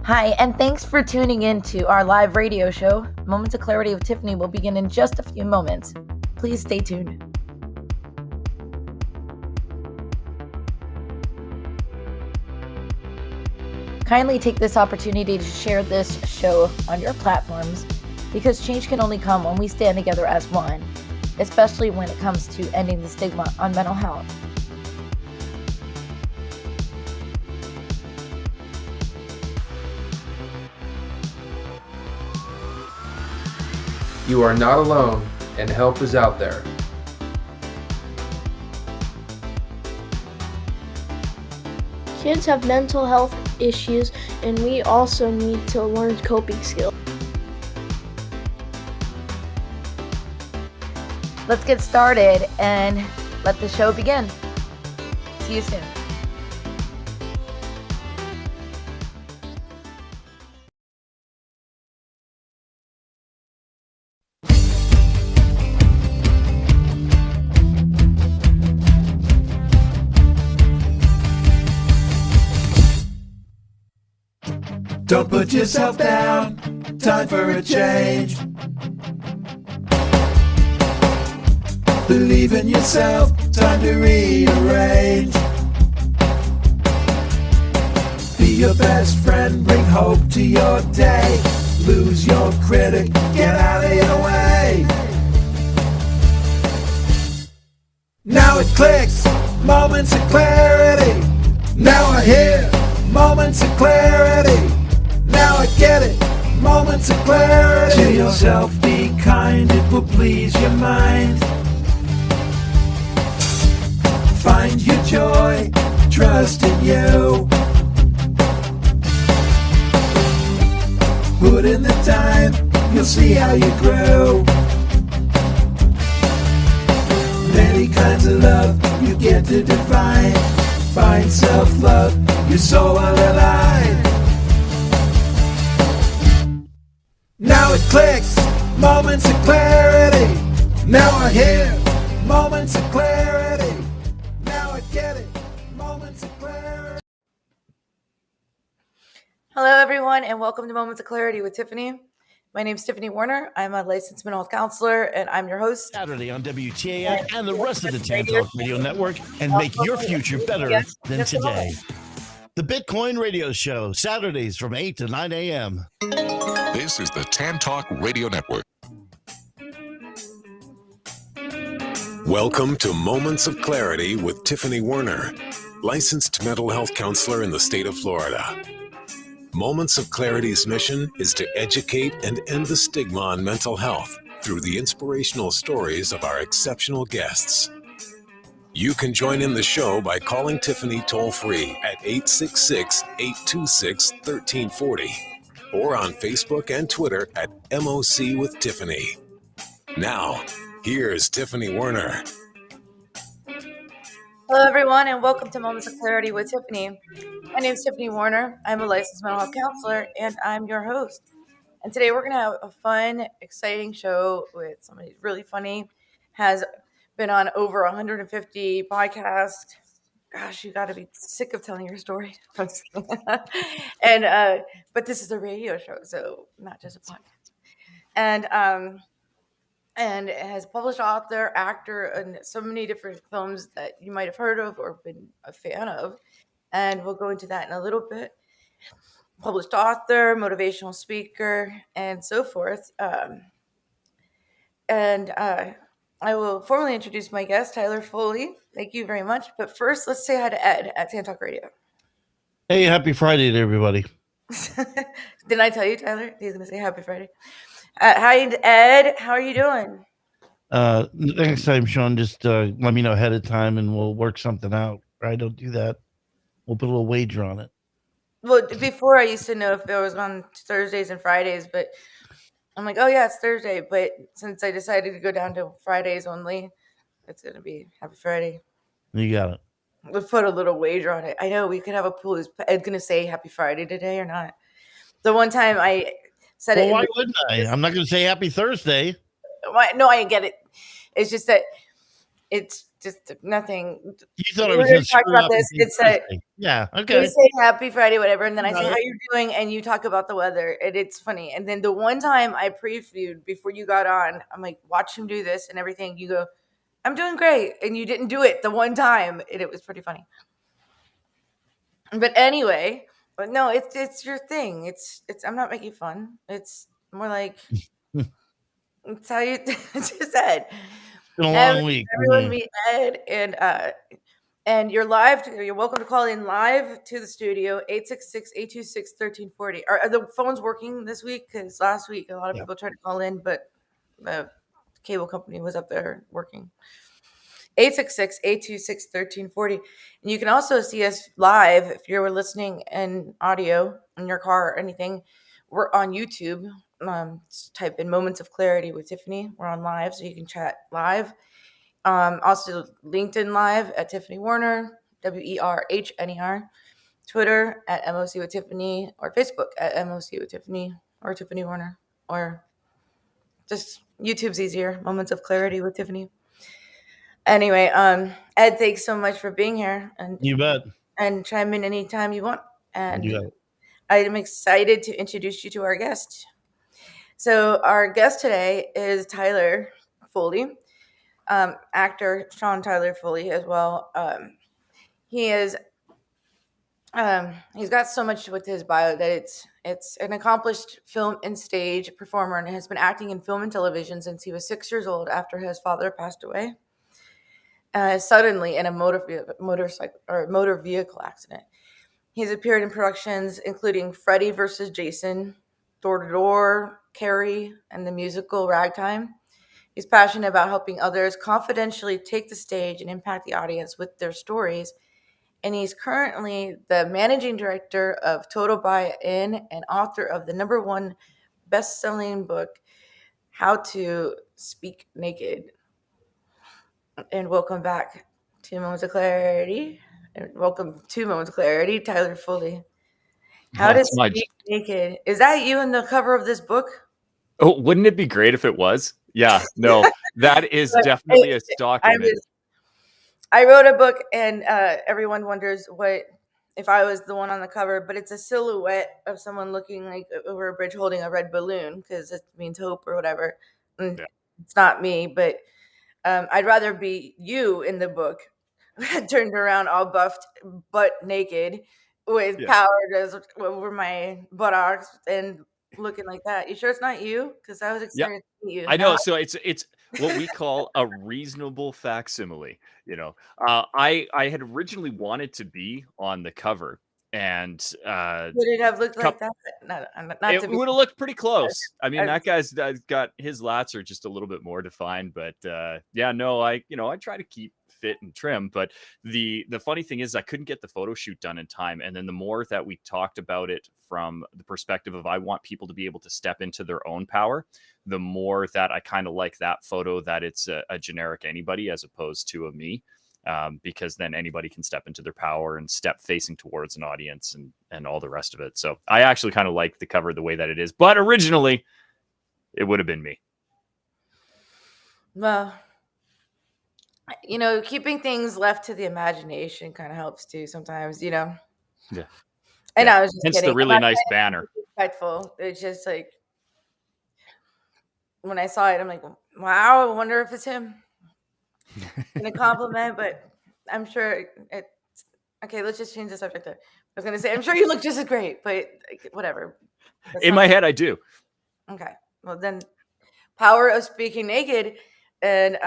Hi, and thanks for tuning in to our live radio show. Moments of Clarity with Tiffany will begin in just a few moments. Please stay tuned. Kindly take this opportunity to share this show on your platforms, because change can only come when we stand together as one, especially when it comes to ending the stigma on mental health. You are not alone, and help is out there. Kids have mental health issues, and we also need to learn coping skills. Let's get started and let the show begin. See you soon. Don't put yourself down, time for a change. Believe in yourself, time to rearrange. Be your best friend, bring hope to your day. Lose your critic, get out of your way. Now it clicks, moments of clarity. Now I hear moments of clarity. Now I get it, moments of clarity. To yourself be kind, it will please your mind. Find your joy, trust in you. Put in the time, you'll see how you grow. Many kinds of love you get to define. Find self-love, your soul will align. Now it clicks, moments of clarity. Now I hear moments of clarity. Now I get it, moments of clarity. Hello, everyone, and welcome to Moments of Clarity with Tiffany. My name is Tiffany Warner. I'm a licensed mental health counselor, and I'm your host. Saturday on WTAF and the rest of the Tan Talk Radio Network, and make your future better than today. The Bitcoin Radio Show, Saturdays from 8 to 9 a.m. This is the Tan Talk Radio Network. Welcome to Moments of Clarity with Tiffany Warner, licensed mental health counselor in the state of Florida. Moments of Clarity's mission is to educate and end the stigma on mental health through the inspirational stories of our exceptional guests. You can join in the show by calling Tiffany toll-free at 866-826-1340 or on Facebook and Twitter at MOC with Tiffany. Now, here's Tiffany Warner. Hello, everyone, and welcome to Moments of Clarity with Tiffany. My name is Tiffany Warner. I'm a licensed mental health counselor, and I'm your host. And today we're going to have a fun, exciting show with somebody who's really funny, has been on over 150 podcasts. Gosh, you got to be sick of telling your story. And but this is a radio show, so not just a podcast. And has published author, actor, and so many different films that you might have heard of or been a fan of. And we'll go into that in a little bit. Published author, motivational speaker, and so forth. I will formally introduce my guest, Tyler Foley. Thank you very much. But first, let's say hi to Ed at Tan Talk Radio. Hey, happy Friday to everybody. Didn't I tell you, Tyler? He's going to say happy Friday. Hi, Ed. How are you doing? Next time, Sean, just let me know ahead of time and we'll work something out. I don't do that. We'll put a little wager on it. Well, before I used to know if it was on Thursdays and Fridays, but I'm like, oh yeah, it's Thursday. But since I decided to go down to Fridays only, it's gonna be Happy Friday. You got it. We'll put a little wager on it. I know we could have a pool. Is Ed gonna say Happy Friday today or not? The one time I said Well, it. why wouldn't I? I'm not going to say Happy Thursday. No, I get it. It's just that it's just nothing. You thought I We was were going to talking screw about up. this. It's a Yeah. we Okay. say Happy Friday, whatever, and then I Got say it. how you're doing, and you talk about the weather, and it's funny. And then the one time I previewed before you got on, I'm like, watch him do this and everything. You go, I'm doing great, and you didn't do it the one time, and it was pretty funny. But anyway, but no, it's your thing. It's I'm not making fun. It's more like it's how you just said. It's been a long week. Everyone meet Ed, and you're live. You're welcome to call in live to the studio 866-826-1340. Are the phones working this week? Because last week a lot of people tried to call in, but the cable company was up there working. 866-826-1340. And you can also see us live if you're listening in audio in your car or anything. We're on YouTube. Just type in Moments of Clarity with Tiffany. We're on live, so you can chat live. Also LinkedIn Live at Tiffany Warner, WERHNER. Twitter at MOC with Tiffany, or Facebook at MOC with Tiffany, or Tiffany Warner, or just YouTube's easier. Moments of Clarity with Tiffany. Anyway, Ed, thanks so much for being here, and You bet. And chime in anytime you want. And You got it. I'm excited to introduce you to our guest. So our guest today is Tyler Foley, actor Sean Tyler Foley as well. He is he's got so much with his bio that it's an accomplished film and stage performer, and has been acting in film and television since he was 6 years old after his father passed away suddenly in a motor vehicle accident. He's appeared in productions including Freddy Vs Jason, Door to Door, Carrie, and the musical Ragtime. He's passionate about helping others confidentially take the stage and impact the audience with their stories. And he's currently the managing director of Total Buy-In and author of the #1 best-selling book, How to Speak Naked. And welcome back to Moments of Clarity. And welcome to Moments of Clarity, Tyler Foley. How to Speak Naked. Is that you in the cover of this book? Oh, wouldn't it be great if it was? Yeah, no, that is definitely a stock image. I wrote a book, and everyone wonders what if I was the one on the cover, but it's a silhouette of someone looking like over a bridge holding a red balloon because it means hope or whatever. And it's not me, but I'd rather be you in the book, turned around all buffed, butt naked, with powder just over my buttocks and looking like that. You sure it's not you? Because I was excited to meet you. I know. So it's what we call a reasonable facsimile. You know, I had originally wanted to be on the cover, and would it have looked like that? Not it would have looked pretty close. I mean, that guy's got his lats are just a little bit more defined, but yeah, no, I try to keep fit and trim, but the funny thing is I couldn't get the photo shoot done in time. And then the more that we talked about it from the perspective of I want people to be able to step into their own power, the more that I kind of like that photo that it's a generic anybody as opposed to a me. Because then anybody can step into their power and step facing towards an audience and all the rest of it. So I actually kind of like the cover the way that it is, but originally it would have been me. Well, keeping things left to the imagination kind of helps too sometimes, Yeah. And I was just Hence kidding. the really nice banner. Respectful. It's just like when I saw it, I'm like, wow, I wonder if it's him. In a compliment, but I'm sure it's okay. Let's just change the subject. I was going to say, I'm sure you look just as great, but whatever. In my head, I do. Okay. Well, then, power of speaking naked, and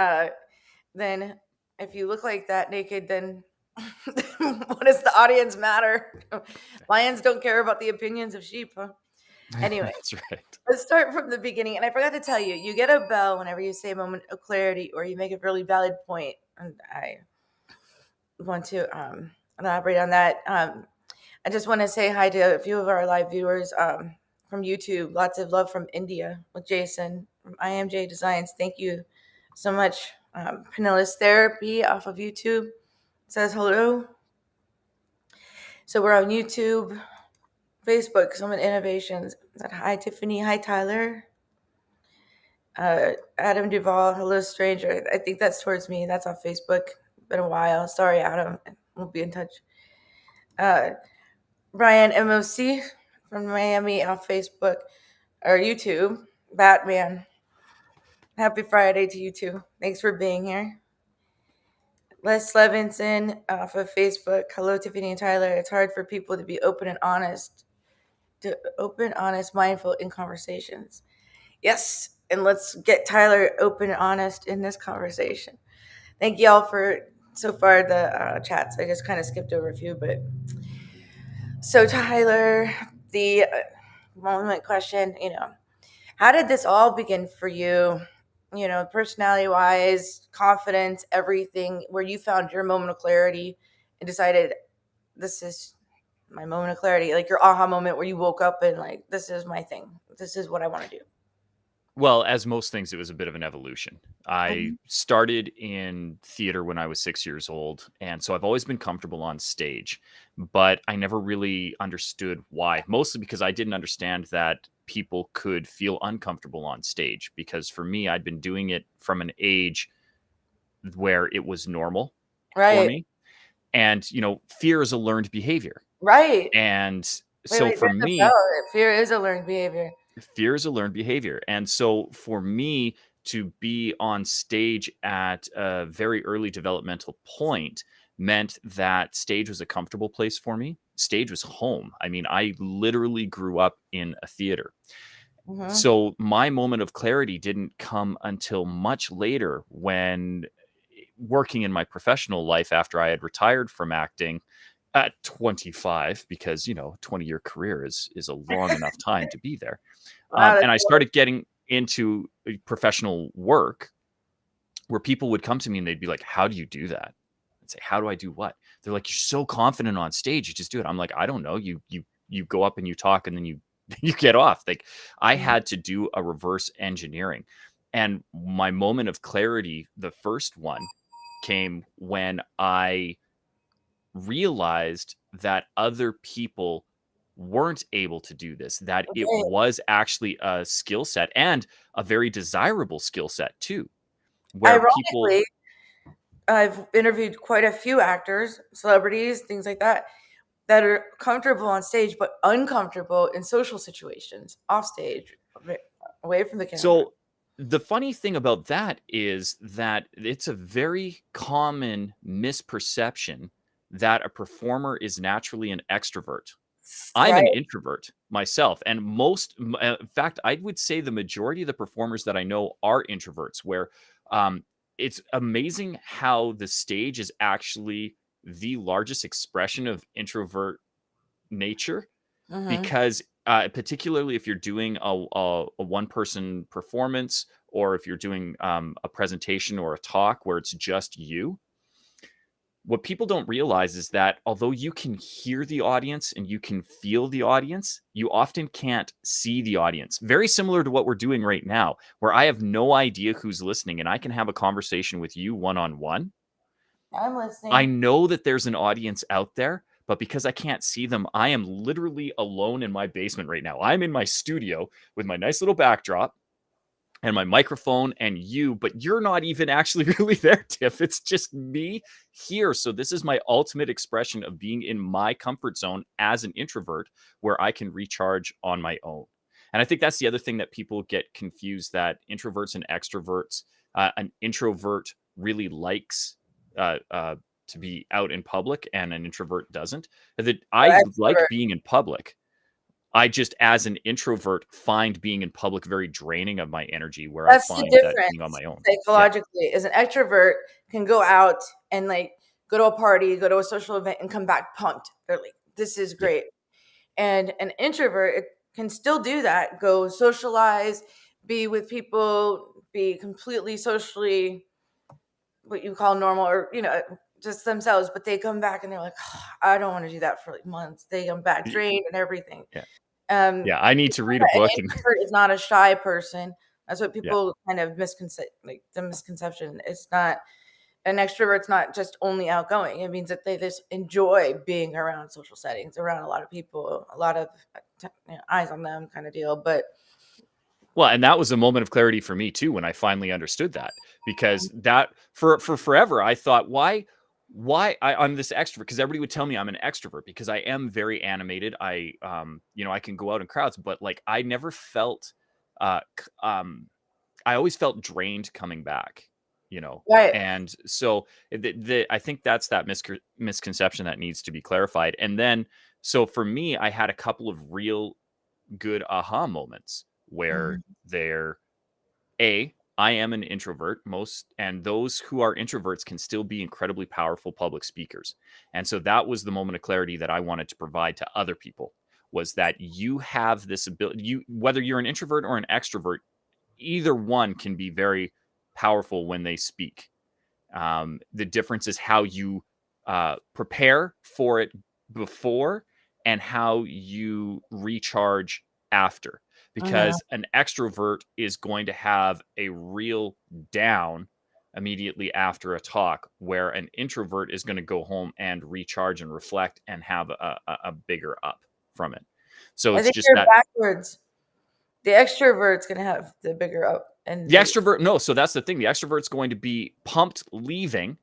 then if you look like that naked, then what does the audience matter? Lions don't care about the opinions of sheep, huh? Anyway, that's right. Let's start from the beginning. And I forgot to tell you, you get a bell whenever you say a moment of clarity or you make a really valid point. And want to elaborate on that. I just want to say hi to a few of our live viewers from YouTube. Lots of love from India with Jason from IMJ Designs. Thank you so much. Pinellas Therapy off of YouTube says hello. So we're on YouTube, Facebook, Summit Innovations. Hi, Tiffany. Hi, Tyler. Adam Duvall. Hello, stranger. I think that's towards me. That's on Facebook. Been a while. Sorry, Adam. We'll be in touch. Brian MOC from Miami on Facebook or YouTube. Batman. Happy Friday to you too. Thanks for being here. Les Levinson off of Facebook. Hello, Tiffany and Tyler. It's hard for people to be open, honest, mindful in conversations. Yes, and let's get Tyler open and honest in this conversation. Thank y'all for so far the chats. I just kind of skipped over a few, but so Tyler, the moment question, how did this all begin for you? Personality wise, confidence, everything, where you found your moment of clarity and decided this is my moment of clarity, like your aha moment where you woke up and like, this is my thing. This is what I want to do. Well, as most things, it was a bit of an evolution. I started in theater when I was 6 years old, and so I've always been comfortable on stage, but I never really understood why. Mostly because I didn't understand that people could feel uncomfortable on stage, because for me, I'd been doing it from an age where it was normal for Right. me. And, fear is a learned behavior. Right. And Wait, so for there's a me, bell. Fear is a learned behavior. fear is a learned behavior. And so for me to be on stage at a very early developmental point meant that stage was a comfortable place for me. Stage was home. I mean, I literally grew up in a theater. So my moment of clarity didn't come until much later, when working in my professional life after I had retired from acting at 25, because 20-year career is a long enough time to be there. Wow, And I started getting into professional work where people would come to me and they'd be like, how do you do that? I'd say, how do I do what? They're like, you're so confident on stage, you just do it. I'm like, I don't know. You go up and you talk and then you get off. Like, I had to do a reverse engineering. And my moment of clarity, the first one, came when I realized that other people weren't able to do this, that it was actually a skill set, and a very desirable skill set too, where ironically, I've interviewed quite a few actors, celebrities, things like that are comfortable on stage but uncomfortable in social situations, off stage, away from the camera. So the funny thing about that is that it's a very common misperception that a performer is naturally an extrovert. I'm an introvert myself, and in fact, I would say the majority of the performers that I know are introverts, where it's amazing how the stage is actually the largest expression of introvert nature, because particularly if you're doing a one-person performance, or if you're doing a presentation or a talk where it's just you, what people don't realize is that although you can hear the audience and you can feel the audience, you often can't see the audience. Very similar to what we're doing right now, where I have no idea who's listening and I can have a conversation with you one-on-one. I'm listening. I know that there's an audience out there, but because I can't see them, I am literally alone in my basement right now. I'm in my studio with my nice little backdrop and my microphone and you, but you're not even actually really there, Tiff. It's just me here. So this is my ultimate expression of being in my comfort zone as an introvert, where I can recharge on my own. And I think that's the other thing that people get confused, that introverts and extroverts, an introvert really likes to be out in public and an introvert doesn't. That I like being in public. I just, as an introvert, find being in public very draining of my energy, where That's I find the that difference being on my own. psychologically is an extrovert can go out and like go to a party, go to a social event, and come back pumped. They're like, this is great. And an introvert can still do that, go socialize, be with people, be completely socially what you call normal, or just themselves, but they come back and they're like, "Oh, I don't want to do that for like months." They come back drained and everything. Yeah. Um, Yeah. I need to read a an book and introvert is not a shy person. That's what yeah. people kind of the misconception. It's not an extrovert's not just only outgoing. It means that they just enjoy being around social settings, around a lot of people, a lot of eyes on them kind of deal. But Well, and that was a moment of clarity for me too when I finally understood that, because that for forever I thought, I'm this extrovert, because everybody would tell me I'm an extrovert because I am very animated. I I can go out in crowds, but like I never felt I always felt drained coming back, right. and so I think that's that misconception that needs to be clarified. And then so for me, I had a couple of real good aha moments where I am an introvert, and those who are introverts can still be incredibly powerful public speakers. And so that was the moment of clarity that I wanted to provide to other people, was that you have this ability, whether you're an introvert or an extrovert, either one can be very powerful when they speak. The difference is how you prepare for it before and how you recharge after, because an extrovert is going to have a real down immediately after a talk, where an introvert is going to go home and recharge and reflect and have a bigger up from it. So I it's think just you're that backwards. The extrovert's gonna have the bigger up, and the extrovert, no, so that's the thing. The extrovert's going to be pumped leaving,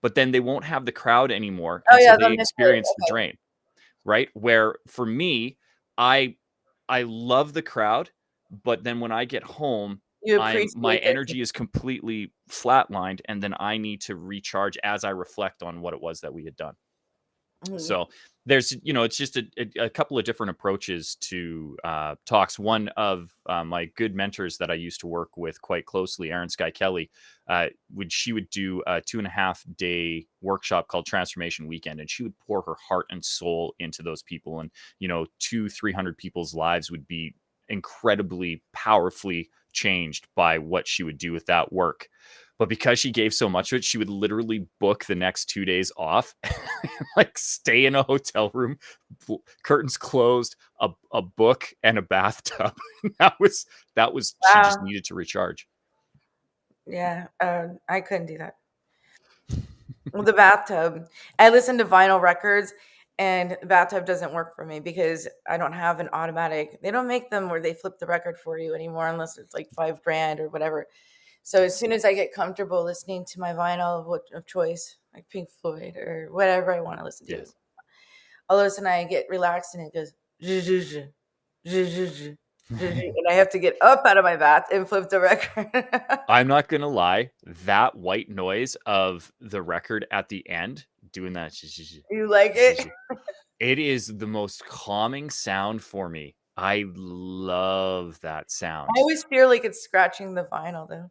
but then they won't have the crowd anymore, oh and so yeah, they they'll miss it. experience the drain, right? Where for me, I love the crowd, but then when I get home, You my appreciate this. energy is completely flatlined, and then I need to recharge as I reflect on what it was that we had done. So there's, it's just a couple of different approaches to talks. One of my good mentors that I used to work with quite closely, Erin Sky Kelly, she would do a 2.5-day workshop called Transformation Weekend, and she would pour her heart and soul into those people. And 200-300 people's lives would be incredibly powerfully changed by what she would do with that work. But because she gave so much of it, she would literally book the next 2 days off, like stay in a hotel room, curtains closed, a book and a bathtub. that was She just Wow. needed to recharge. Yeah, I couldn't do that. Well, the bathtub. I listen to vinyl records, and the bathtub doesn't work for me because I don't have an automatic. They don't make them where they flip the record for you anymore unless it's like $5,000 or whatever. So as soon as I get comfortable listening to my vinyl of choice, like Pink Floyd or whatever I want to listen to, Yes. all of a sudden I get relaxed and it goes, zh, zh, zh, and I have to get up out of my bath and flip the record. I'm not going to lie. That white noise of the record at the end, doing that. You like it? It is the most calming sound for me. I love that sound. I always feel like it's scratching the vinyl though.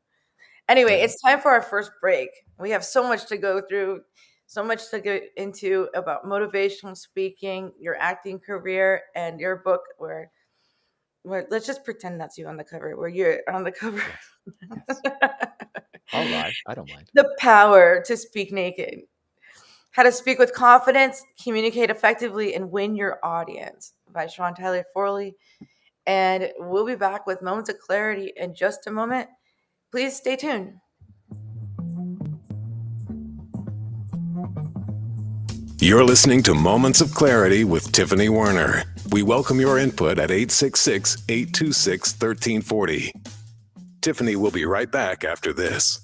Anyway, it's time for our first break. We have so much to go through, so much to get into about motivational speaking, your acting career, and your book where let's just pretend that's you on the cover, where you're on the cover. Yes. I'll lie. I don't mind. The Power to Speak Naked. How to Speak with Confidence, Communicate Effectively, and Win Your Audience by Tyler Foley. And we'll be back with Moments of Clarity in just a moment. Please stay tuned. You're listening to Moments of Clarity with Tiffany Werner. We welcome your input at 866-826-1340. Tiffany will be right back after this.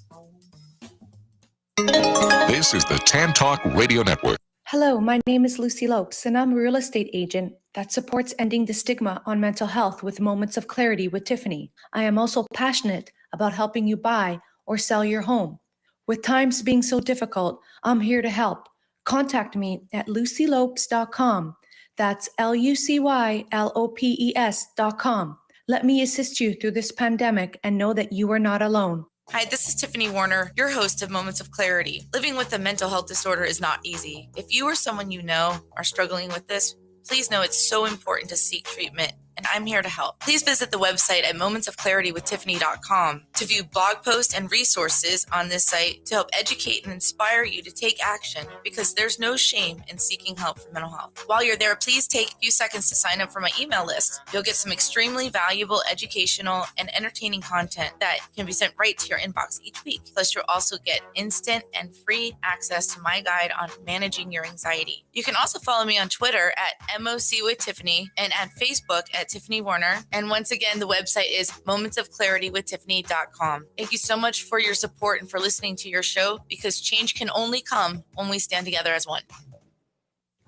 This is the Tan Talk Radio Network. Hello, my name is Lucy Lopes, and I'm a real estate agent that supports ending the stigma on mental health with Moments of Clarity with Tiffany. I am also passionate about helping you buy or sell your home. With times being so difficult, I'm here to help. Contact me at lucylopes.com. That's LUCYLOPES.com. Let me assist you through this pandemic and know that you are not alone. Hi, this is Tiffany Werner, your host of Moments of Clarity. Living with a mental health disorder is not easy. If you or someone you know are struggling with this, please know it's so important to seek treatment. and I'm here to help. Please visit the website at momentsofclaritywithtiffany.com to view blog posts and resources on this site to help educate and inspire you to take action, because there's no shame in seeking help for mental health. While you're there, please take a few seconds to sign up for my email list. You'll get some extremely valuable educational and entertaining content that can be sent right to your inbox each week. Plus, you'll also get instant and free access to my guide on managing your anxiety. You can also follow me on Twitter at MOC with Tiffany and at Facebook at Tiffany Warner. And once again, the website is momentsofclaritywithtiffany.com. Thank you so much for your support and for listening to your show, because change can only come when we stand together as one.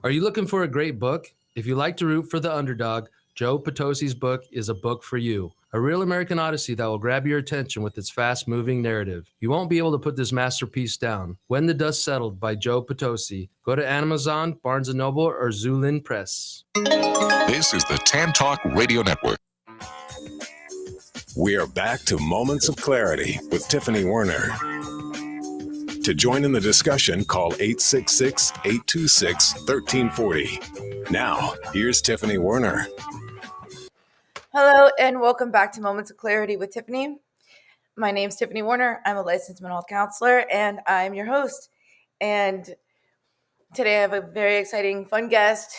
Are you looking for a great book? If you like to root for the underdog, Joe Potosi's book is a book for you. A real American Odyssey that will grab your attention with its fast-moving narrative. You won't be able to put this masterpiece down. When the Dust Settled by Joe Potosi. Go to Amazon, Barnes & Noble, or Zulin Press. This is the Tan Talk Radio Network. We are back to Moments of Clarity with Tiffany Warner. To join in the discussion, call 866-826-1340. Now, here's Tiffany Warner. Hello, and welcome back to Moments of Clarity with Tiffany. My name's Tiffany Warner. I'm a licensed mental health counselor, and I'm your host. And today I have a very exciting, fun guest.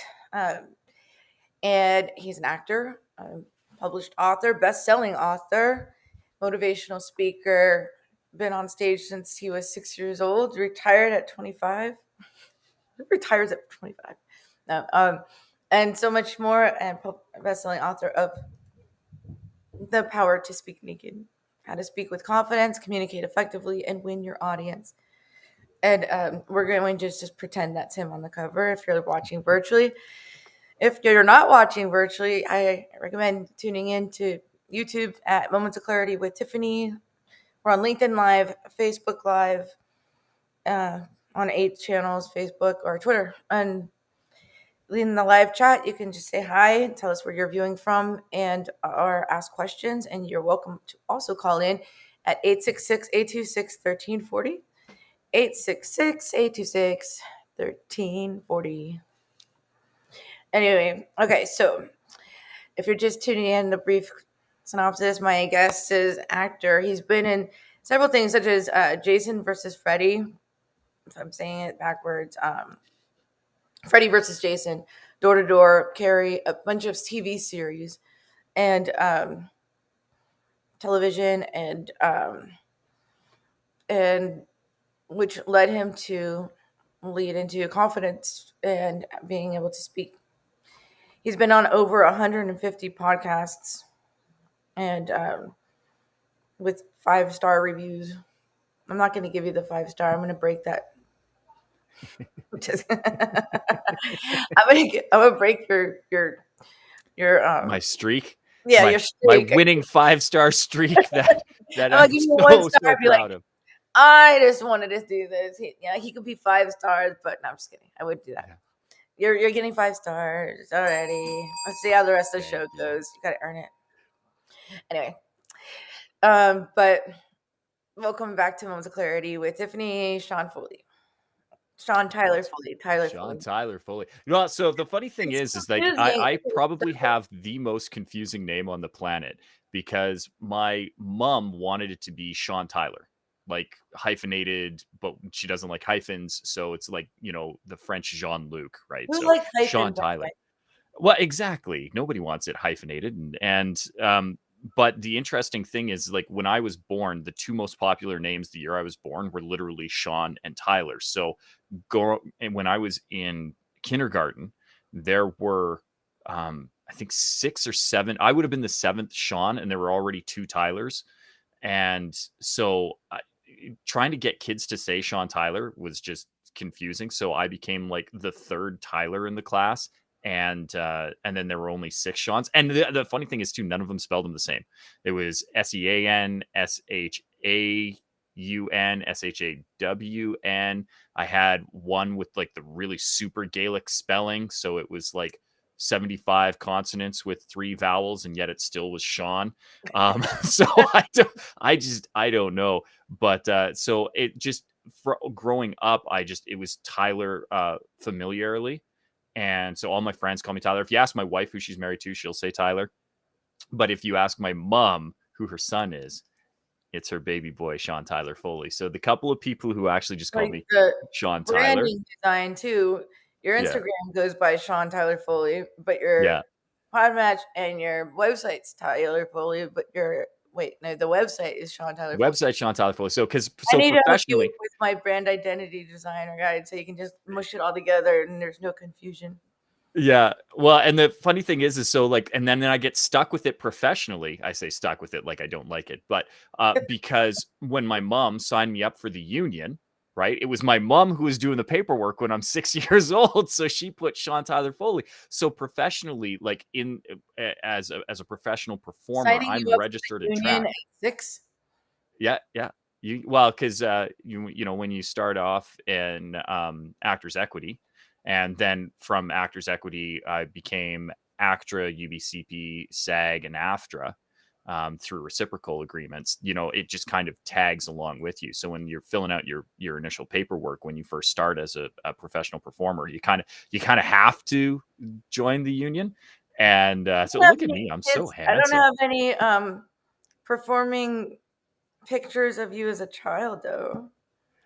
And he's an actor, a published author, best-selling author, motivational speaker, been on stage since he was 6 years old, retired at 25. Who retires at 25? No, and so much more, and best-selling author of The Power to Speak Naked, How to Speak with Confidence, Communicate Effectively, and Win Your Audience. And we're going to just pretend that's him on the cover if you're watching virtually. If you're not watching virtually, I recommend tuning in to YouTube at Moments of Clarity with Tiffany. We're on LinkedIn Live, Facebook Live, on 8 channels, Facebook or Twitter. And in the live chat, you can just say hi, tell us where you're viewing from, and or ask questions. And you're welcome to also call in at 866-826-1340. 866-826-1340. Anyway, okay, so if you're just tuning in, the brief synopsis, my guest is actor. He's been in several things such as Jason versus Freddy, if I'm saying it backwards, Freddy versus Jason, Door to Door, Carrie, a bunch of TV series and television, and which led him to lead into confidence and being able to speak. He's been on over 150 podcasts and with 5-star reviews. I'm not going to give you the 5-star. I'm going to break that. I'm gonna break your my streak. Yeah, my, your streak. My winning 5-star streak that I'm give you so 1 star. proud Be like, of. I just wanted to do this. He could be 5 stars, but no, I'm just kidding. I wouldn't do that. Yeah. You're getting 5 stars already. Let's see how the rest of the show goes. You gotta earn it. Anyway, but welcome back to Moments of Clarity with Tiffany, Tyler Foley. Tyler Foley. You know, so the funny thing is like I probably have the most confusing name on the planet, because my mom wanted it to be Sean Tyler, like hyphenated, but she doesn't like hyphens, so it's like, you know, the French Jean-Luc, right? Who so like Sean Tyler. Well, exactly. Nobody wants it hyphenated, and but the interesting thing is, like, when I was born, the 2 most popular names the year I was born were literally Sean and Tyler. So and when I was in kindergarten, there were, I think 6 or 7. I would have been the 7th Sean, and there were already 2 Tylers. And so trying to get kids to say Sean Tyler was just confusing. So I became like the 3rd Tyler in the class. And then there were only 6 Seans. And the funny thing is, too, none of them spelled them the same. It was SEAN, SHAUN, SHAWN. I had one with like the really super Gaelic spelling, so it was like 75 consonants with 3 vowels, and yet it still was Sean. So I don't know. But so it just, growing up, it was Tyler familiarly. And so all my friends call me Tyler. If you ask my wife who she's married to, she'll say Tyler. But if you ask my mom who her son is, it's her baby boy, Sean Tyler Foley. So the couple of people who actually just call Like me the Sean Tyler. branding design too. Your Yeah. Instagram goes by Sean Tyler Foley, but your Yeah. Podmatch and your website's Tyler Foley, but the website is Sean Tyler Foley. Website Sean Tyler Foley. So I need to help professionally, you with my brand identity designer guide, so you can just mush it all together and there's no confusion. yeah. Well, and the funny thing is so like, and then I get stuck with it professionally. I say stuck with it like I don't like it, but because when my mom signed me up for the union, right? It was my mom who was doing the paperwork when I'm 6 years old, so she put Sean Tyler Foley. So professionally, like as a professional performer, Signing I'm you up registered for the and union tracked. at 6. Yeah. Because you know when you start off in Actors Equity, and then from Actors Equity, I became ACTRA, UBCP, SAG, and AFTRA through reciprocal agreements. You know, it just kind of tags along with you. So when you're filling out your initial paperwork when you first start as a professional performer, you kind of have to join the union. And so look at me, I'm so I don't handsome. have any performing pictures of you as a child, though.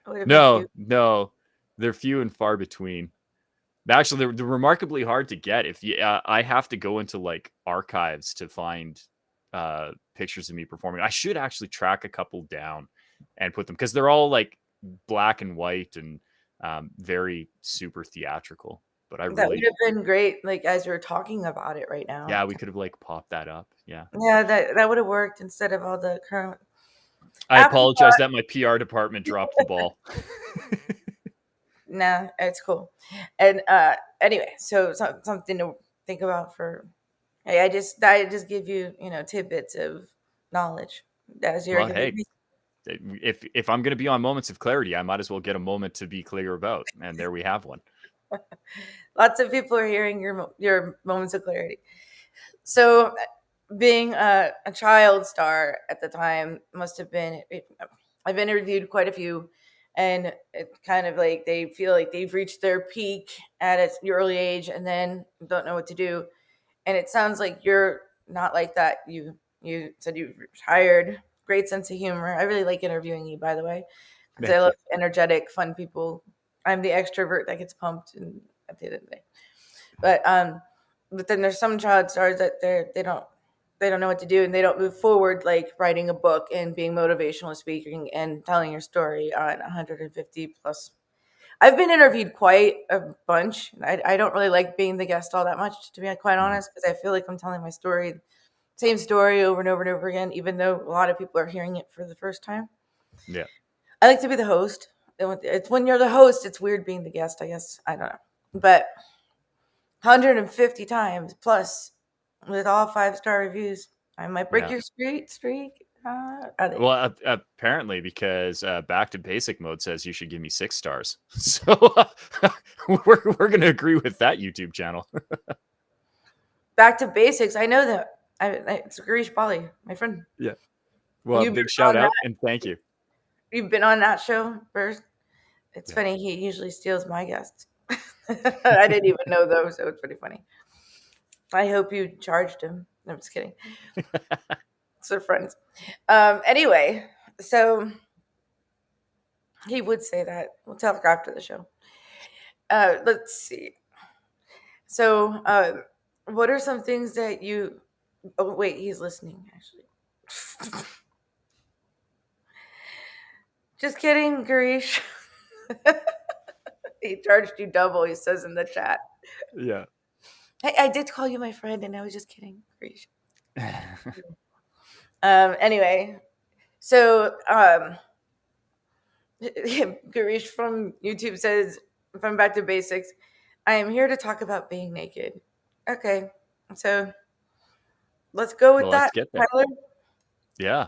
It would have been cute. No, they're few and far between. Actually, they're remarkably hard to get. If you, I have to go into like archives to find pictures of me performing. I should actually track a couple down and put them because they're all like black and white and very super theatrical. But That really, would have been great, like as you're talking about it right now. yeah, we could have like popped that up. Yeah. Yeah, that would have worked instead of all the current. I Afterthought. apologize that my PR department dropped the ball. Nah, it's cool. And anyway, so something to think about for. Hey, I just give you tidbits of knowledge as you're Well, giving hey, me. if I'm going to be on Moments of Clarity, I might as well get a moment to be clear about. And there we have one. Lots of people are hearing your moments of clarity. So, being a child star at the time must have been. I've interviewed quite a few, and it's kind of like they feel like they've reached their peak at an early age, and then don't know what to do. And it sounds like you're not like that. You said you retired. Great sense of humor. I really like interviewing you, by the way, because I love energetic, fun people. I'm the extrovert that gets pumped and at the end of the day. But then there's some child stars that they don't know what to do and they don't move forward, like writing a book and being motivational speaking and telling your story on 150 plus. I've been interviewed quite a bunch. I don't really like being the guest all that much, to be quite honest, because I feel like I'm telling my story, same story over and over and over again, even though a lot of people are hearing it for the first time. Yeah. I like to be the host. It's when you're the host, it's weird being the guest, I guess. I don't know. But 150 times plus with all 5-star reviews. I might break your streak. Well, apparently, because Back to Basic Mode says you should give me 6 stars. So we're going to agree with that YouTube channel. Back to Basics. I know that. It's Garish Bali, my friend. Yeah. Well, big shout out and thank you. You've been on that show first. It's funny. He usually steals my guests. I didn't even know though, so it's pretty funny. I hope you charged him. No, I'm just kidding. So friends. Anyway, so he would say that. We'll talk after the show. Let's see. So, what are some things that you? Oh wait, he's listening. Actually, just kidding, Garish. He charged you double. He says in the chat. Yeah. Hey, I did call you my friend, and I was just kidding, Garish. Anyway, so Garish from YouTube says, from Back to Basics, I am here to talk about being naked. Okay, so let's go with that, Let's get there. Tyler. Yeah.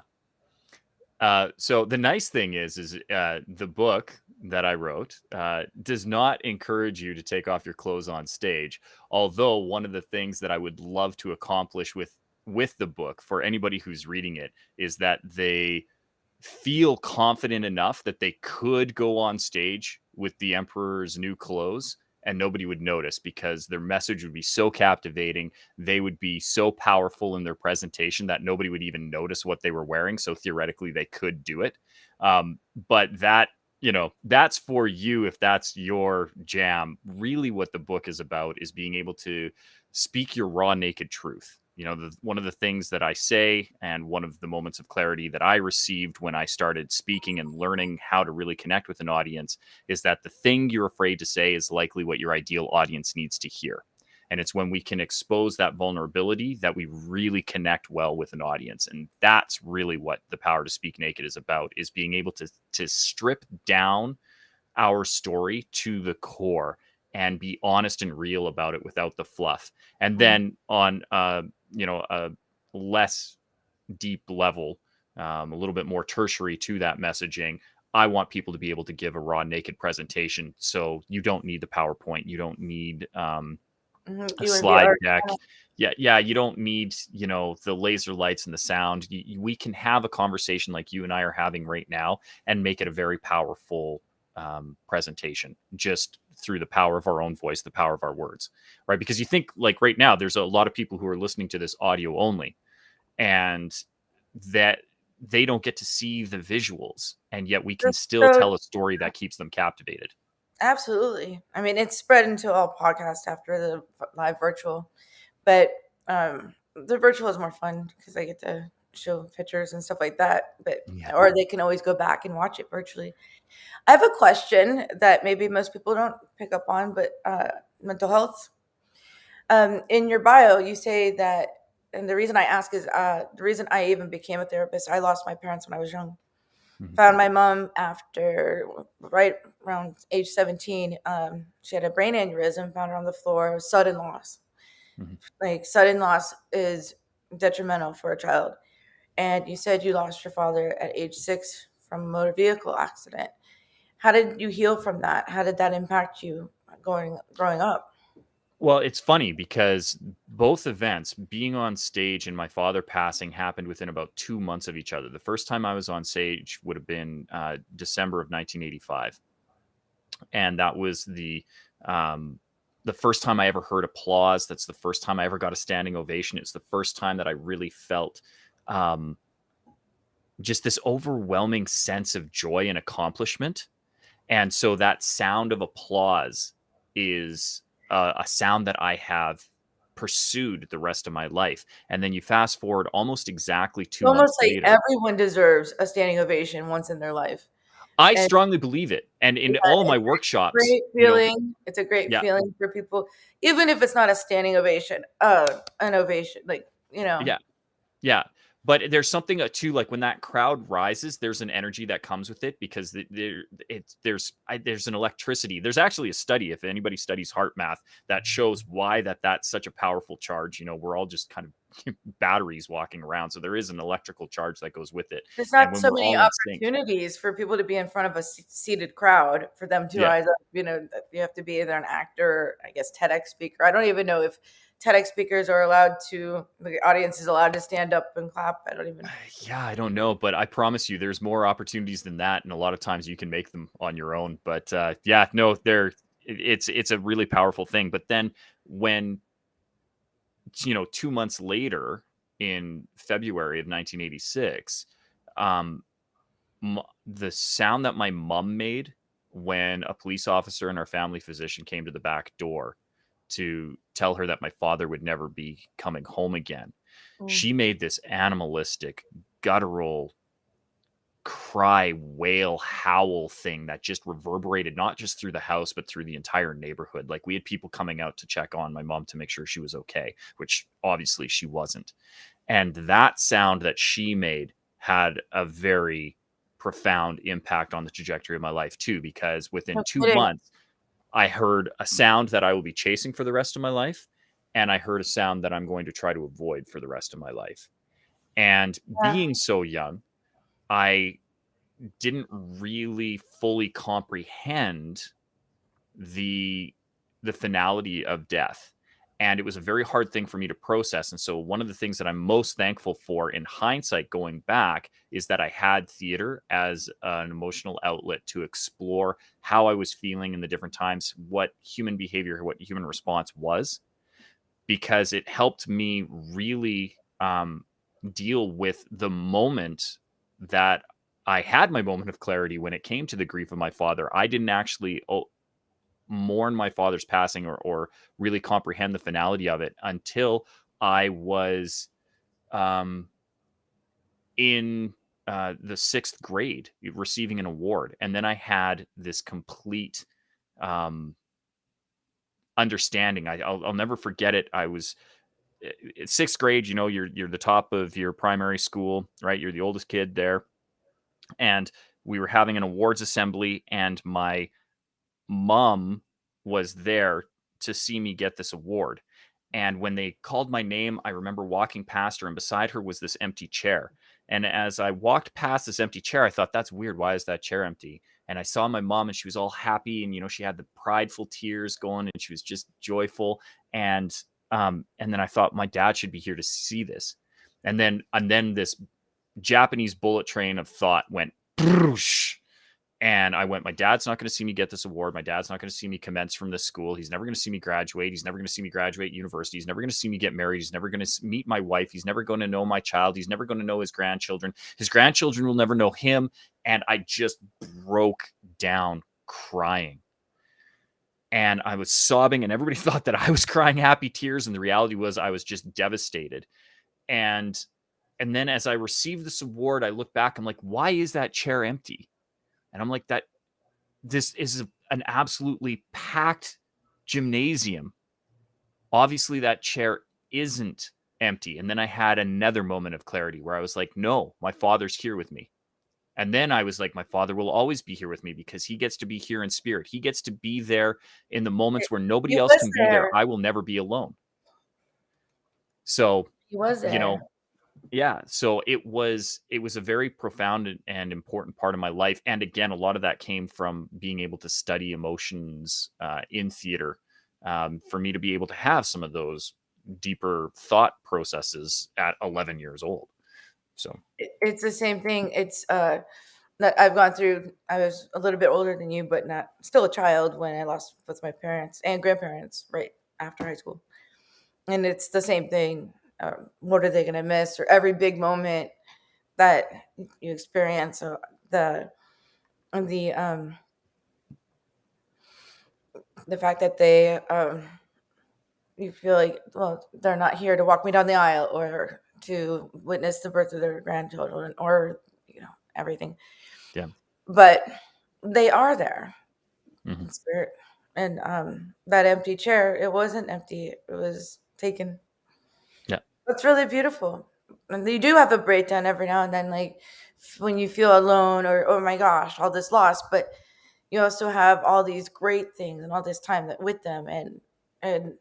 So the nice thing is the book that I wrote does not encourage you to take off your clothes on stage. Although one of the things that I would love to accomplish with the book for anybody who's reading it is that they feel confident enough that they could go on stage with the Emperor's new clothes and nobody would notice because their message would be so captivating. They would be so powerful in their presentation that nobody would even notice what they were wearing. So theoretically, they could do it. But that, that's for you if that's your jam. Really, what the book is about is being able to speak your raw, naked truth. One of the things that I say, and one of the moments of clarity that I received when I started speaking and learning how to really connect with an audience, is that the thing you're afraid to say is likely what your ideal audience needs to hear. And it's when we can expose that vulnerability that we really connect well with an audience. And that's really what the Power to Speak Naked is about, is being able to strip down our story to the core and be honest and real about it without the fluff. And then on a less deep level, a little bit more tertiary to that messaging, I want people to be able to give a raw, naked presentation. So you don't need the PowerPoint. You don't need a slide deck. Yeah. You don't need, the laser lights and the sound. We can have a conversation like you and I are having right now and make it a very powerful presentation, just through the power of our own voice, the power of our words, right? Because you think, like, right now, there's a lot of people who are listening to this audio only, and that they don't get to see the visuals, and yet we can still tell a story that keeps them captivated. Absolutely. I mean, it's spread into all podcasts after the live virtual, but the virtual is more fun because I get to show pictures and stuff like that. Or they can always go back and watch it virtually. I have a question that maybe most people don't pick up on, but mental health. In your bio, you say that, and the reason I ask is the reason I even became a therapist. I lost my parents when I was young. Found my mom after right around age 17. She had a brain aneurysm, found her on the floor, sudden loss. Like, sudden loss is detrimental for a child. And you said you lost your father at age 6 from a motor vehicle accident. How did you heal from that? How did that impact you growing up? Well, it's funny because both events, being on stage and my father passing, happened within about 2 months of each other. The first time I was on stage would have been December of 1985. And that was the first time I ever heard applause. That's the first time I ever got a standing ovation. It's the first time that I really felt just this overwhelming sense of joy and accomplishment. And so that sound of applause is a sound that I have pursued the rest of my life. And then you fast forward almost exactly 2 months Almost like later. everyone deserves a standing ovation once in their life. I strongly believe it. And in all of my workshops, great feeling. It's a great feeling for people, even if it's not a standing ovation, an ovation, Yeah. But there's something too, like when that crowd rises, there's an energy that comes with it because there's an electricity. There's actually a study, if anybody studies heart math, that shows why that's such a powerful charge. We're all just kind of batteries walking around. So there is an electrical charge that goes with it. There's not so many opportunities for people to be in front of a seated crowd for them to rise up. You have to be either an actor or, I guess, TEDx speaker. I don't even know if TEDx speakers are allowed to, the audience is allowed to stand up and clap. I don't even. Yeah, I don't know, but I promise you there's more opportunities than that. And a lot of times you can make them on your own. But it's a really powerful thing. But then when, 2 months later in February of 1986, the sound that my mom made when a police officer and our family physician came to the back door to tell her that my father would never be coming home again. She made this animalistic, guttural cry, wail, howl thing that just reverberated not just through the house, but through the entire neighborhood. Like, we had people coming out to check on my mom to make sure she was okay, which obviously she wasn't. And that sound that she made had a very profound impact on the trajectory of my life too, because within 2 months, I heard a sound that I will be chasing for the rest of my life. And I heard a sound that I'm going to try to avoid for the rest of my life. And being so young, I didn't really fully comprehend the finality of death. And it was a very hard thing for me to process. And so one of the things that I'm most thankful for in hindsight going back is that I had theater as an emotional outlet to explore how I was feeling in the different times, what human behavior, what human response was, because it helped me really deal with the moment that I had my moment of clarity when it came to the grief of my father. I didn't actually mourn my father's passing or really comprehend the finality of it until I was in the sixth grade receiving an award. And then I had this complete understanding. I'll never forget it. I was sixth grade, you're the top of your primary school, right? You're the oldest kid there. And we were having an awards assembly, and my mom was there to see me get this award. And when they called my name, I remember walking past her, and beside her was this empty chair. And as I walked past this empty chair, I thought, that's weird. Why is that chair empty? And I saw my mom, and she was all happy, and she had the prideful tears going, and she was just joyful. And then I thought, my dad should be here to see this. And then this Japanese bullet train of thought went, broosh. And I went, my dad's not going to see me get this award. My dad's not going to see me commence from this school. He's never going to see me graduate. He's never going to see me graduate university. He's never going to see me get married. He's never going to meet my wife. He's never going to know my child. He's never going to know his grandchildren. His grandchildren will never know him. And I just broke down crying. And I was sobbing, and everybody thought that I was crying happy tears. And the reality was I was just devastated. And then as I received this award, I look back, I'm like, why is that chair empty? And I'm like, this is an absolutely packed gymnasium. Obviously, that chair isn't empty. And then I had another moment of clarity where I was like, no, my father's here with me. And then I was like, my father will always be here with me because he gets to be here in spirit. He gets to be there in the moments where nobody else can be there. I will never be alone. So, He was there. Yeah, so it was a very profound and important part of my life. And again, a lot of that came from being able to study emotions in theater, for me to be able to have some of those deeper thought processes at 11 years old. So it's the same thing. It's that I've gone through. I was a little bit older than you, but not still a child when I lost both my parents and grandparents right after high school. And it's the same thing. What are they going to miss? Or every big moment that you experience, the fact that they you feel like, well, they're not here to walk me down the aisle or to witness the birth of their grandchildren or everything. Yeah, but they are there mm-hmm. in spirit. And that empty chair, it wasn't empty; it was taken. Yeah, that's really beautiful. And you do have a breakdown every now and then, like when you feel alone or, oh my gosh, all this loss. But you also have all these great things and all this time with them, and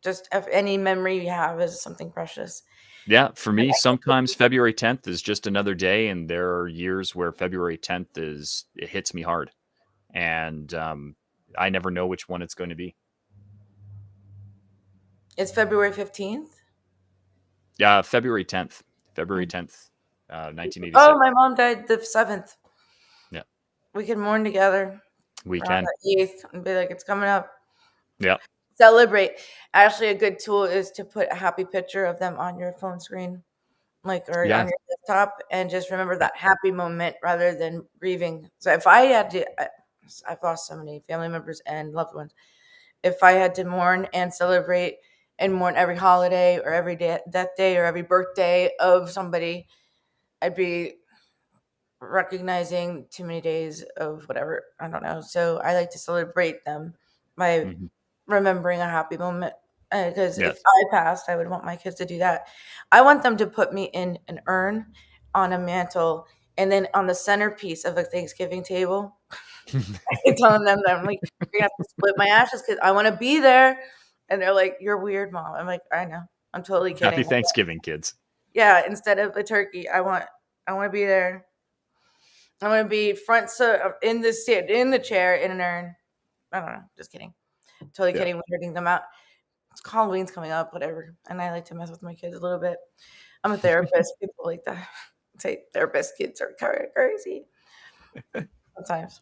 just any memory you have is something precious. Yeah, for me, sometimes February 10th is just another day, and there are years where February 10th it hits me hard, and I never know which one it's going to be. It's February 15th? Yeah, February 10th. February 10th, 1986. Oh, my mom died the 7th. Yeah. We can mourn together. We can. The 8th and be like, it's coming up. Yeah. Celebrate. Actually, a good tool is to put a happy picture of them on your phone screen, or on your desktop, and just remember that happy moment rather than grieving. So if I had to, I've lost so many family members and loved ones. If I had to mourn and celebrate and mourn every holiday or every death day or every birthday of somebody, I'd be recognizing too many days of whatever. I don't know. So I like to celebrate them by remembering a happy moment. Because if I passed, I would want my kids to do that. I want them to put me in an urn on a mantle, and then on the centerpiece of a Thanksgiving table. I'm telling them that I'm like, you're gonna have to split my ashes because I want to be there. And they're like, "You're weird, Mom." I'm like, "I know. I'm totally kidding." Happy Thanksgiving, kids. Yeah, instead of a turkey, I want to be there. I want to be in the chair in an urn. I don't know. Just kidding. Totally kidding. We're hurting them out. Halloween's coming up, whatever. And I like to mess with my kids a little bit. I'm a therapist. People like that say therapist kids are crazy sometimes.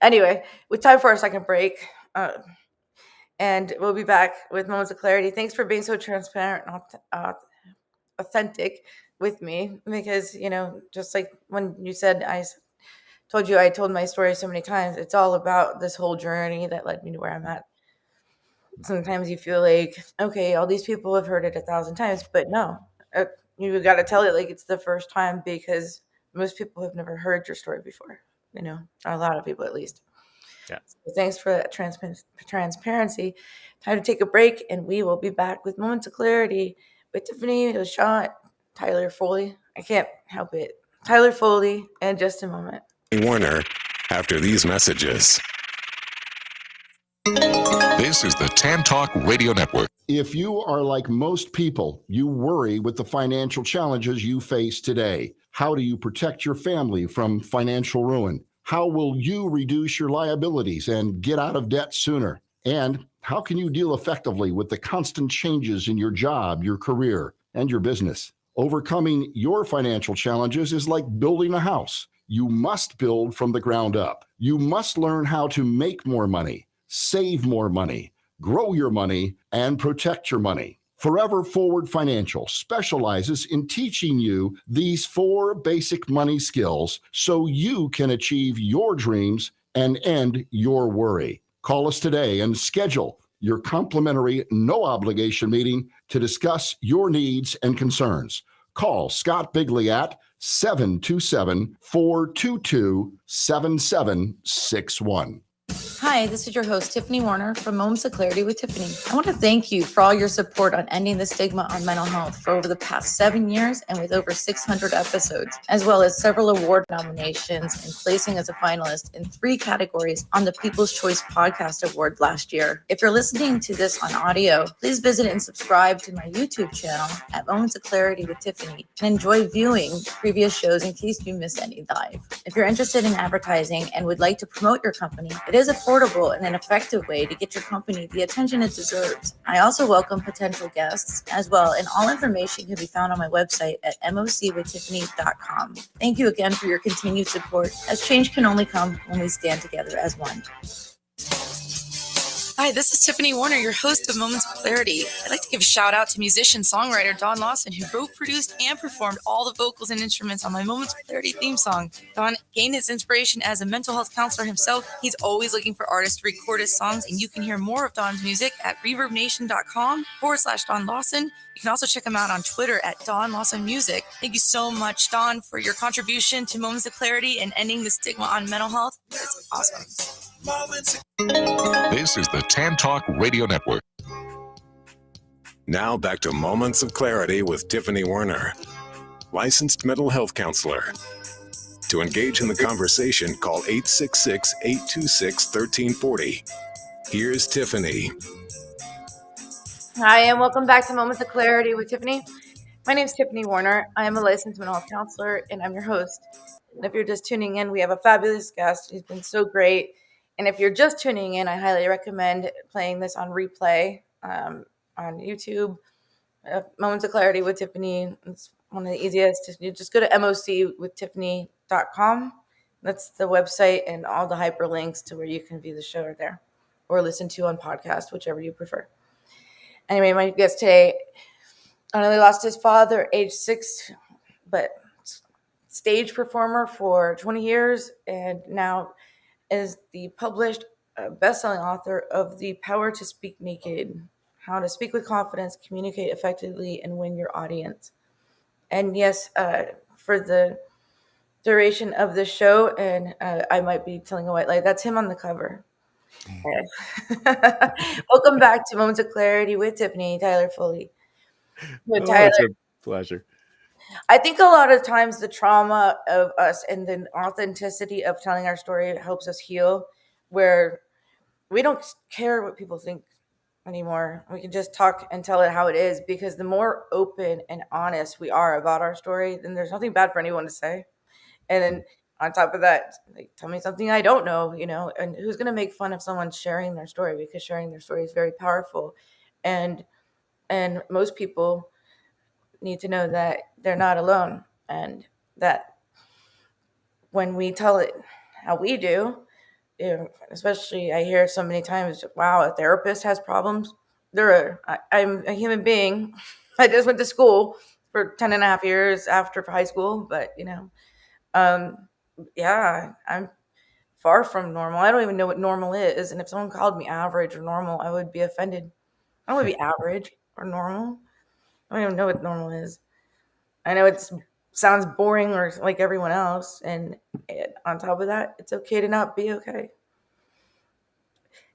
Anyway, with time for a second break, and we'll be back with Moments of Clarity. Thanks for being so transparent and authentic with me, because, just like when you said, I told my story so many times, it's all about this whole journey that led me to where I'm at. Sometimes you feel like, okay, all these people have heard it 1,000 times, but no, you got to tell it like it's the first time, because most people have never heard your story before, a lot of people at least. Yeah. So thanks for that transparency. Time to take a break, and we will be back with Moments of Clarity with Tiffany, LaShawn, Tyler Foley. I can't help it. Tyler Foley, in just a moment. Warner, after these messages. This is the Tan Talk Radio Network. If you are like most people, you worry with the financial challenges you face today. How do you protect your family from financial ruin? How will you reduce your liabilities and get out of debt sooner? And how can you deal effectively with the constant changes in your job, your career, and your business? Overcoming your financial challenges is like building a house. You must build from the ground up. You must learn how to make more money, save more money, grow your money, and protect your money. Forever Forward Financial specializes in teaching you these 4 basic money skills so you can achieve your dreams and end your worry. Call us today and schedule your complimentary, no obligation meeting to discuss your needs and concerns. Call Scott Bigley at 727-422-7761. Hi, this is your host, Tiffany Warner from Moments of Clarity with Tiffany. I want to thank you for all your support on ending the stigma on mental health for over the past 7 years and with over 600 episodes, as well as several award nominations and placing as a finalist in 3 categories on the People's Choice Podcast Award last year. If you're listening to this on audio, please visit and subscribe to my YouTube channel at Moments of Clarity with Tiffany and enjoy viewing previous shows in case you missed any live. If you're interested in advertising and would like to promote your company, it is affordable and an effective way to get your company the attention it deserves. I also welcome potential guests as well, and all information can be found on my website at mocwithtiffany.com. Thank you again for your continued support, as change can only come when we stand together as one. Hi, this is Tiffany Warner, your host of Moments of Clarity. I'd like to give a shout out to musician, songwriter Don Lawson, who wrote, produced, and performed all the vocals and instruments on my Moments of Clarity theme song. Don gained his inspiration as a mental health counselor himself. He's always looking for artists to record his songs, and you can hear more of Don's music at reverbnation.com/Don Lawson. You can also check him out on Twitter at Don Lawson Music. Thank you so much, Don, for your contribution to Moments of Clarity and ending the stigma on mental health. It's awesome. This is the Tan Talk Radio Network. Now back to Moments of Clarity with Tiffany Warner, licensed mental health counselor. To engage in the conversation, call 866-826-1340. Here's Tiffany. Hi, and welcome back to Moments of Clarity with Tiffany. My name is Tiffany Warner. I am a licensed mental health counselor, and I'm your host. And if you're just tuning in, we have a fabulous guest. He's been so great. And if you're just tuning in, I highly recommend playing this on replay on YouTube. Moments of Clarity with Tiffany. It's one of the easiest. You just go to mocwithtiffany.com. That's the website, and all the hyperlinks to where you can view the show are there, or listen to on podcast, whichever you prefer. Anyway, my guest today not only lost his father age 6, but stage performer for 20 years, and now is the published best-selling author of The Power to Speak Naked, How to Speak with Confidence, Communicate Effectively, and Win Your Audience. And yes, for the duration of the show, and I might be telling a white lie, that's him on the cover. Welcome back to Moments of Clarity with Tiffany, Tyler Foley. Tyler, It's a pleasure. I think a lot of times the trauma of us and the authenticity of telling our story helps us heal, where we don't care what people think anymore. We can just talk and tell it how it is, because the more open and honest we are about our story, then there's nothing bad for anyone to say. And then on top of that, like, tell me something I don't know, and who's going to make fun of someone sharing their story, because sharing their story is very powerful. and most people need to know that they're not alone, and that when we tell it how we do, especially I hear so many times, wow, a therapist has problems. I'm a human being. I just went to school for 10 and a half years after high school, but um, yeah, I'm far from normal. I don't even know what normal is. And if someone called me average or normal, I would be offended. I don't want to be average or normal. I don't even know what normal is. I know it sounds boring or like everyone else. And on top of that, it's okay to not be okay.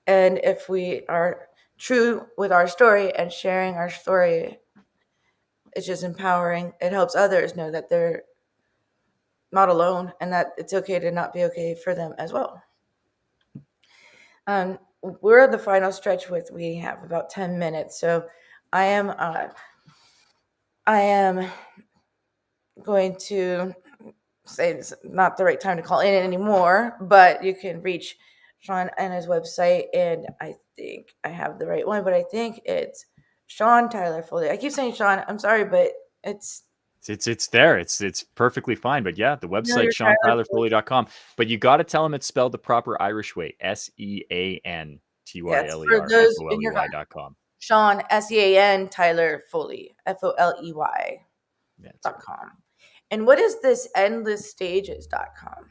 And if we are true with our story and sharing our story, it's just empowering. It helps others know that they're not alone and that it's okay to not be okay for them as well. We're at the final stretch we have about 10 minutes. So I am going to say it's not the right time to call in anymore, but you can reach Sean and his website, and I think I have the right one, but I think it's Sean Tyler Foley. I keep saying Sean. I'm sorry, but it's there. It's perfectly fine. But yeah, the website SeanTylerFoley.com. But you got to tell him it's spelled the proper Irish way. SeanTylerFoley.com. Sean SEAN Tyler Foley FOLEY.com. And what is this endthesstages.com?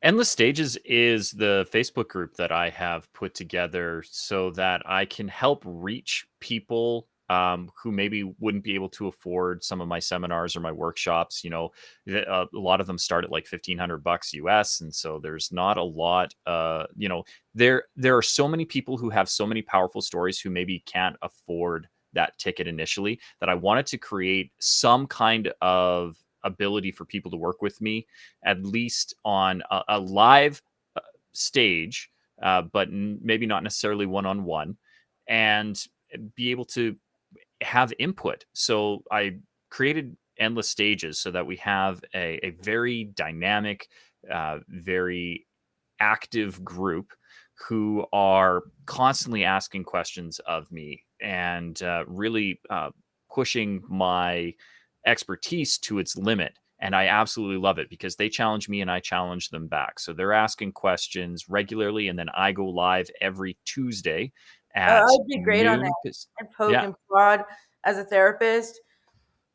Endless Stages is the Facebook group that I have put together so that I can help reach people who maybe wouldn't be able to afford some of my seminars or my workshops. A lot of them start at like $1,500 US, and so there's not a lot. There are so many people who have so many powerful stories who maybe can't afford that ticket initially, that I wanted to create some kind of ability for people to work with me, at least on a live stage, but maybe not necessarily one-on-one, and be able to have input. So I created Endless Stages so that we have a very dynamic, very active group who are constantly asking questions of me and really pushing my expertise to its limit. And I absolutely love it because they challenge me and I challenge them back. So they're asking questions regularly, and then I go live every Tuesday at I'd be great on that. And poke and prod as a therapist.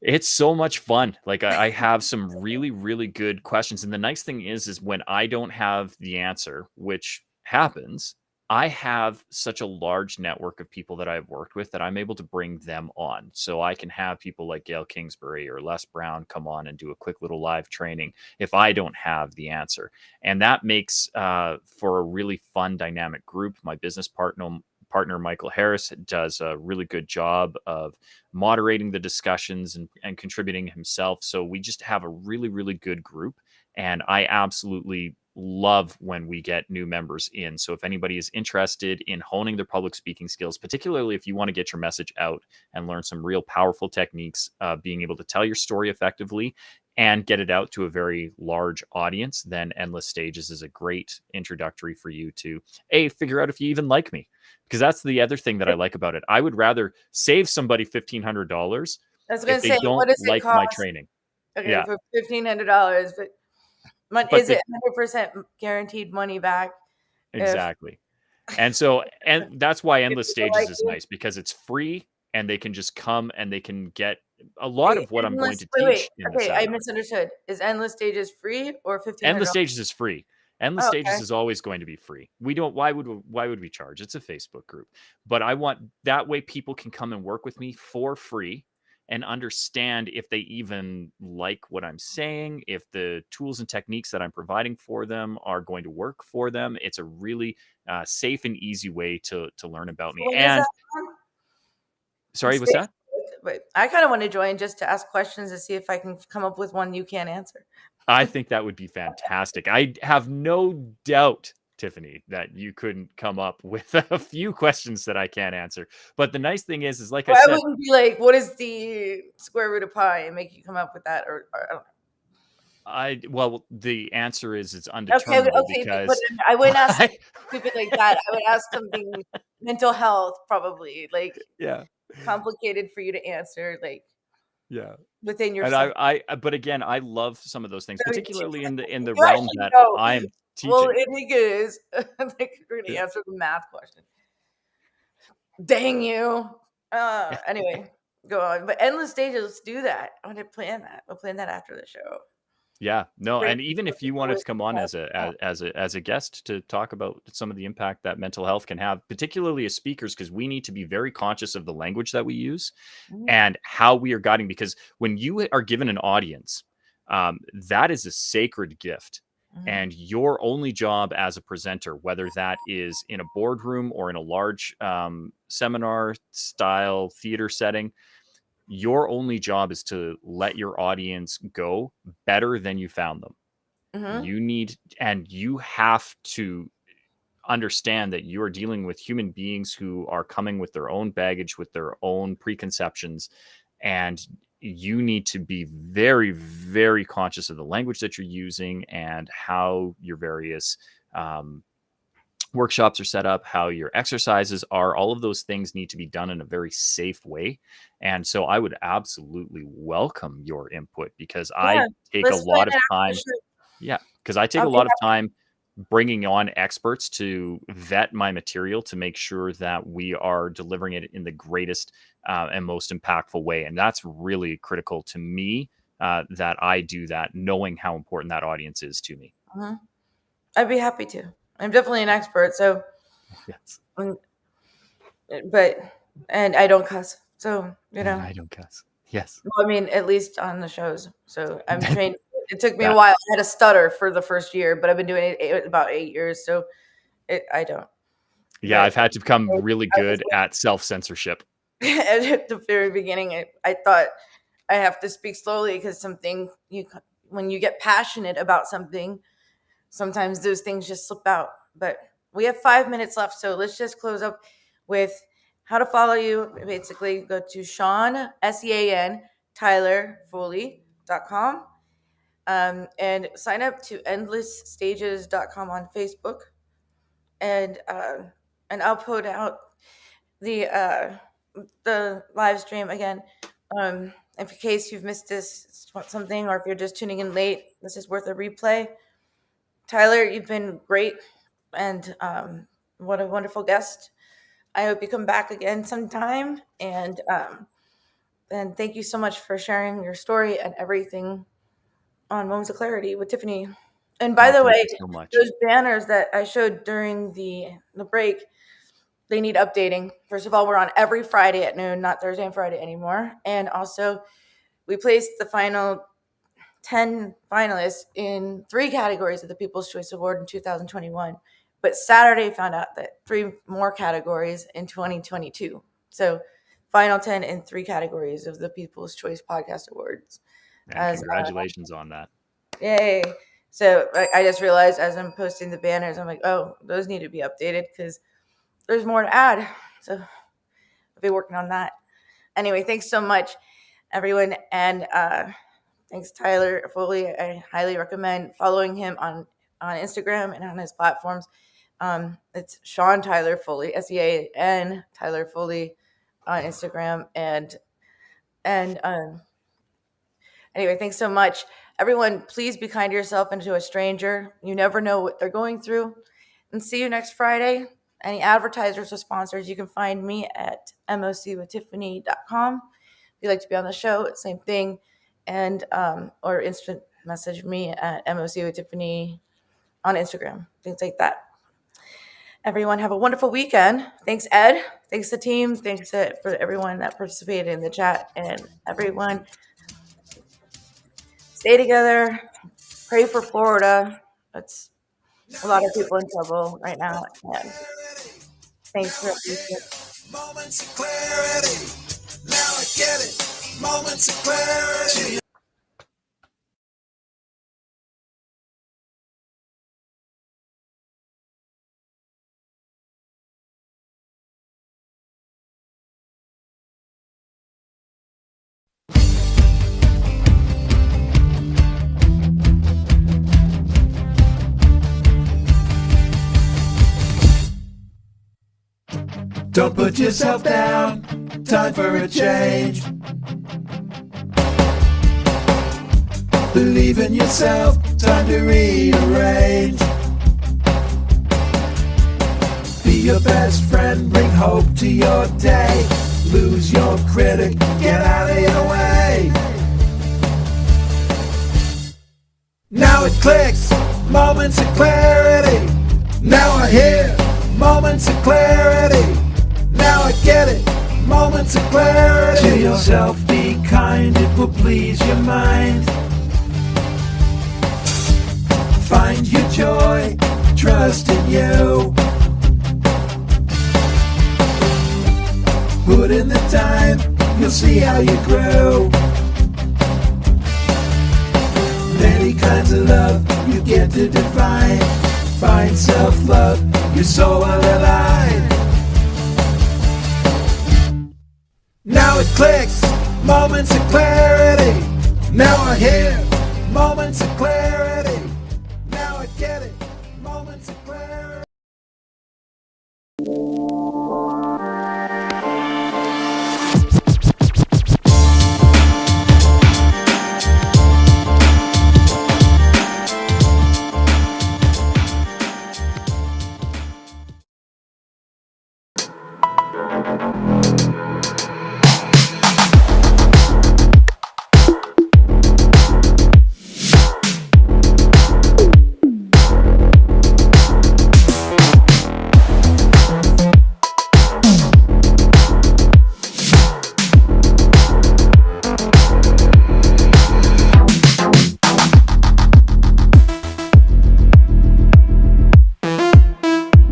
It's so much fun. Like I have some really, really good questions. And the nice thing is when I don't have the answer, which happens, I have such a large network of people that I've worked with that I'm able to bring them on. So I can have people like Gail Kingsbury or Les Brown come on and do a quick little live training if I don't have the answer. And that makes for a really fun, dynamic group. My business partner Michael Harris does a really good job of moderating the discussions and contributing himself. So we just have a really, really good group. And I absolutely love when we get new members in. So if anybody is interested in honing their public speaking skills, particularly if you want to get your message out and learn some real powerful techniques, being able to tell your story effectively and get it out to a very large audience, then Endless Stages is a great introductory for you to figure out if you even like me. Because that's the other thing that I like about it. I would rather save somebody $1,500 if they don't like my training. Okay, yeah. For $1,500, but is it 100% guaranteed money back? Exactly. And that's why Endless Stages is nice, because it's free and they can just come and they can get a lot of what I'm going to teach. Okay, I misunderstood. Is Endless Stages free or $1,500? Endless Stages is free. Endless Stages is always going to be free. Why would we charge? It's a Facebook group. But I want that way people can come and work with me for free and understand if they even like what I'm saying, if the tools and techniques that I'm providing for them are going to work for them. It's a really safe and easy way to learn about me. And sorry, what's that? But I kind of want to join just to ask questions to see if I can come up with one you can't answer. I think that would be fantastic. I have no doubt, Tiffany, that you couldn't come up with a few questions that I can't answer. But the nice thing is like I said, I wouldn't be like, what is the square root of pi, and make you come up with that, or I don't know. Well, the answer is it's Okay, undeterminable okay, but because I wouldn't ask I, stupid like that. I would ask something mental health, probably like yeah, complicated for you to answer, like yeah. within And yourself. but again, I love some of those things, So particularly in the you realm actually that know. I'm Well, teaching. I think it is. Like we're gonna Yeah. answer the math question. Dang you. Anyway, go on. But endless stages, let's do that. I want to plan that. We'll plan that after the show. Yeah, no, Great. and even if you wanted to come on as a guest to talk about some of the impact that mental health can have, particularly as speakers, because we need to be very conscious of the language that we use and how we are guiding. Because when you are given an audience, that is a sacred gift. And your only job as a presenter, whether that is in a boardroom or in a large seminar style theater setting, your only job is to let your audience go better than you found them. You have to understand that you are dealing with human beings who are coming with their own baggage, with their own preconceptions, and you need to be very, very conscious of the language that you're using and how your various workshops are set up, how your exercises are. All of those things need to be done in a very safe way. And so I would absolutely welcome your input because I take a Let's plan lot of it after the time. show. Yeah, because I take I'll a be lot of happy. time bringing on experts to vet my material to make sure that we are delivering it in the greatest and most impactful way. And that's really critical to me, that I do that, knowing how important that audience is to me. I'd be happy to. I'm definitely an expert, so Yes. But I don't cuss, so you know. I don't cuss. Yes. Well, I mean, at least on the shows. So I'm That- trained. It took me a that- while. I had a stutter for the first year, but I've been doing it about 8 years, so I don't. Yeah, But I've had to become really I was good at self-censorship. at the very beginning, I thought I have to speak slowly because when you get passionate about something, sometimes those things just slip out. But we have 5 minutes left, so let's just close up with how to follow you. Basically, go to Sean, SEAN, TylerFoley.com, and sign up to endlessstages.com on Facebook. And I'll put out the live stream again. In case you've missed something, or if you're just tuning in late, this is worth a replay. Tyler, you've been great, and what a wonderful guest. I hope you come back again sometime, and thank you so much for sharing your story and everything on Moments of Clarity with Tiffany. And by the Thank way, you so much. those banners that I showed during the break, they need updating. First of all, we're on every Friday at noon, not Thursday and Friday anymore. And also, we placed the final 10 finalists in 3 categories of the People's Choice Award in 2021. But Saturday found out that 3 more categories in 2022. So final 10 in 3 categories of the People's Choice Podcast Awards. And congratulations on that. Yay. So I just realized as I'm posting the banners, I'm like, oh, those need to be updated because there's more to add. So I'll be working on that. Anyway, thanks so much, everyone. And thanks, Tyler Foley. I highly recommend following him on Instagram and on his platforms. It's Sean Tyler Foley, SEAN Tyler Foley on Instagram. And anyway, thanks so much. Everyone, please be kind to yourself and to a stranger. You never know what they're going through. And see you next Friday. Any advertisers or sponsors, you can find me at mocwithtiffany.com. If you'd like to be on the show, same thing. And or instant message me at mocwithtiffany on Instagram, things like that. Everyone have a wonderful weekend. Thanks, Ed. Thanks, the team. Thanks for everyone that participated in the chat. And everyone, stay together. Pray for Florida. It's a lot of people in trouble right now. And thanks for everything. Moments of clarity. Now I get it. Moments of clarity. Don't put yourself down, time for a change. Believe in yourself, time to rearrange. Be your best friend, bring hope to your day. Lose your critic, get out of your way. Now it clicks, moments of clarity. Now I hear moments of clarity. Now I get it, moments of clarity. To yourself be kind, it will please your mind. Find your joy, trust in you. Put in the time, you'll see how you grow. Many kinds of love you get to define. Find self-love, your soul will align. Now it clicks, moments of clarity. Now I hear